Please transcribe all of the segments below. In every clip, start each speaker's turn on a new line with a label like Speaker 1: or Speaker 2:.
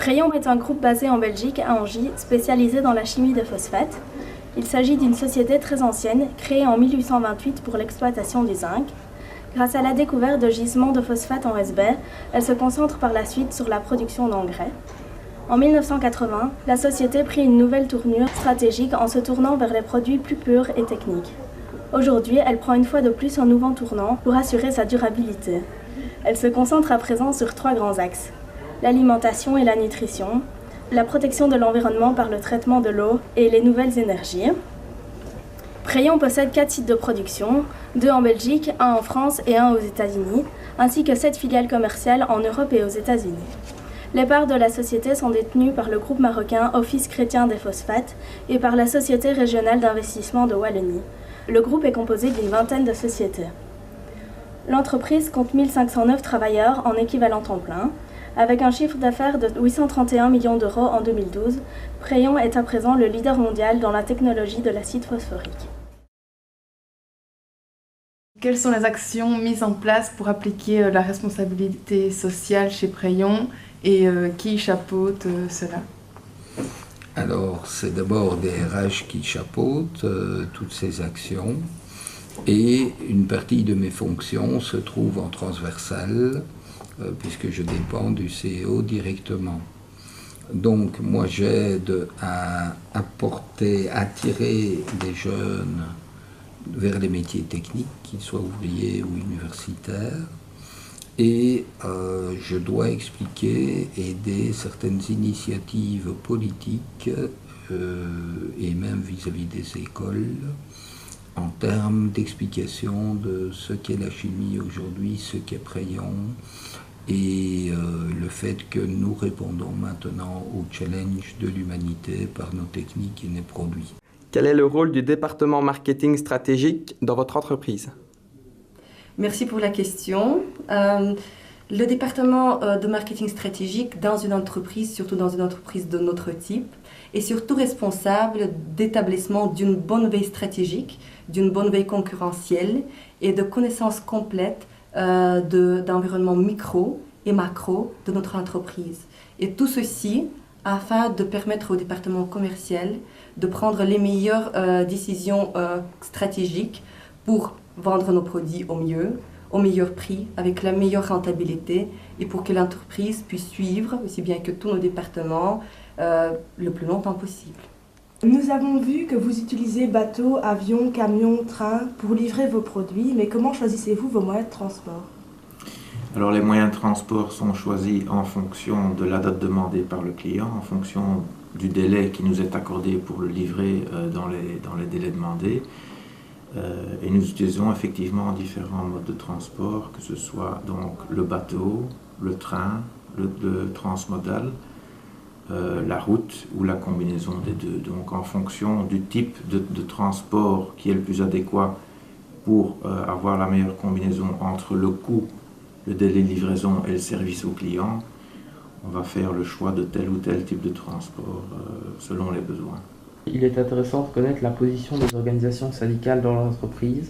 Speaker 1: Prayon est un groupe basé en Belgique, à Angy, spécialisé dans la chimie des phosphates. Il s'agit d'une société très ancienne, créée en 1828 pour l'exploitation du zinc. Grâce à la découverte de gisements de phosphate en Esbert, elle se concentre par la suite sur la production d'engrais. En 1980, la société prit une nouvelle tournure stratégique en se tournant vers les produits plus purs et techniques. Aujourd'hui, elle prend une fois de plus un nouveau tournant pour assurer sa durabilité. Elle se concentre à présent sur 3 grands axes: l'alimentation et la nutrition, la protection de l'environnement par le traitement de l'eau et les nouvelles énergies. Prayon possède 4 sites de production, 2 en Belgique, 1 en France et 1 aux États-Unis, ainsi que 7 filiales commerciales en Europe et aux États-Unis. Les parts de la société sont détenues par le groupe marocain Office chrétien des phosphates et par la Société régionale d'investissement de Wallonie. Le groupe est composé d'une vingtaine de sociétés. L'entreprise compte 1509 travailleurs en équivalent temps plein. Avec un chiffre d'affaires de 831 millions d'euros en 2012, Prayon est à présent le leader mondial dans la technologie de l'acide phosphorique.
Speaker 2: Quelles sont les actions mises en place pour appliquer la responsabilité sociale chez Prayon et qui chapeaute cela?
Speaker 3: Alors, c'est d'abord des RH qui chapeautent toutes ces actions et une partie de mes fonctions se trouve en transversale puisque je dépends du CEO directement. Donc, moi, j'aide à attirer des jeunes vers les métiers techniques, qu'ils soient ouvriers ou universitaires. Et je dois expliquer, aider certaines initiatives politiques et même vis-à-vis des écoles en termes d'explication de ce qu'est la chimie aujourd'hui, ce qu'est Prayon et le fait que nous répondons maintenant au challenge de l'humanité par nos techniques et nos produits.
Speaker 4: Quel est le rôle du département marketing stratégique dans votre entreprise ?
Speaker 5: Merci pour la question. Le département de marketing stratégique dans une entreprise, surtout dans une entreprise de notre type, est surtout responsable d'établissement d'une bonne veille stratégique, d'une bonne veille concurrentielle et de connaissance complète d'environnement micro et macro de notre entreprise. Et tout ceci afin de permettre au département commercial de prendre les meilleures décisions stratégiques pour vendre nos produits au mieux, au meilleur prix, avec la meilleure rentabilité et pour que l'entreprise puisse suivre, aussi bien que tous nos départements, le plus longtemps possible.
Speaker 6: Nous avons vu que vous utilisez bateaux, avions, camions, trains pour livrer vos produits, mais comment choisissez-vous vos moyens de transport ?
Speaker 7: Alors les moyens de transport sont choisis en fonction de la date demandée par le client, en fonction du délai qui nous est accordé pour le livrer dans les délais demandés. Et nous utilisons effectivement différents modes de transport, que ce soit donc le bateau, le train, le transmodal, la route ou la combinaison des deux. Donc en fonction du type de transport qui est le plus adéquat pour avoir la meilleure combinaison entre le coût, le délai de livraison et le service au client, on va faire le choix de tel ou tel type de transport selon les besoins.
Speaker 8: Il est intéressant de connaître la position des organisations syndicales dans l'entreprise.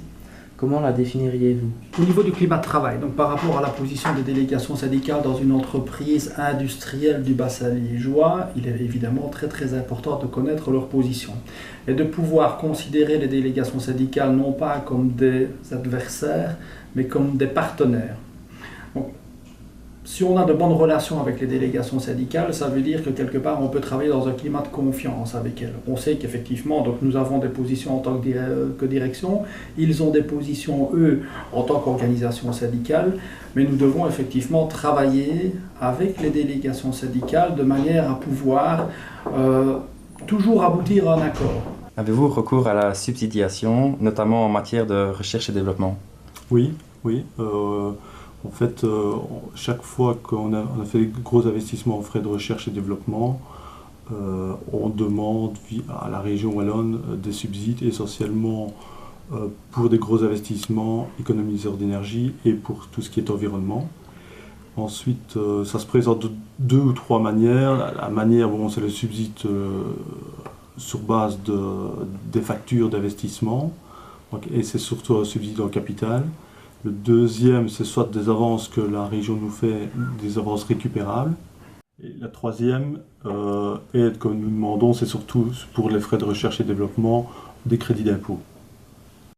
Speaker 8: Comment la définiriez-vous ?
Speaker 9: Au niveau du climat de travail, donc par rapport à la position des délégations syndicales dans une entreprise industrielle du bassin liégeois, il est évidemment très important de connaître leur position et de pouvoir considérer les délégations syndicales non pas comme des adversaires, mais comme des partenaires. Donc, si on a de bonnes relations avec les délégations syndicales, ça veut dire que quelque part on peut travailler dans un climat de confiance avec elles. On sait qu'effectivement, donc nous avons des positions en tant que direction, ils ont des positions eux en tant qu'organisation syndicale, mais nous devons effectivement travailler avec les délégations syndicales de manière à pouvoir toujours aboutir à un accord.
Speaker 10: Avez-vous recours à la subsidiation, notamment en matière de recherche et développement ?
Speaker 11: Oui. En fait, chaque fois qu'on a fait des gros investissements en frais de recherche et développement, on demande à la région wallonne des subsides essentiellement pour des gros investissements économiseurs d'énergie et pour tout ce qui est environnement. Ensuite, ça se présente de 2 ou 3 manières. La manière, c'est le subside sur base des factures d'investissement, et c'est surtout un subside en capital. Le deuxième, c'est soit des avances que la région nous fait, des avances récupérables. Et la troisième aide que nous demandons, c'est surtout pour les frais de recherche et développement des crédits d'impôt.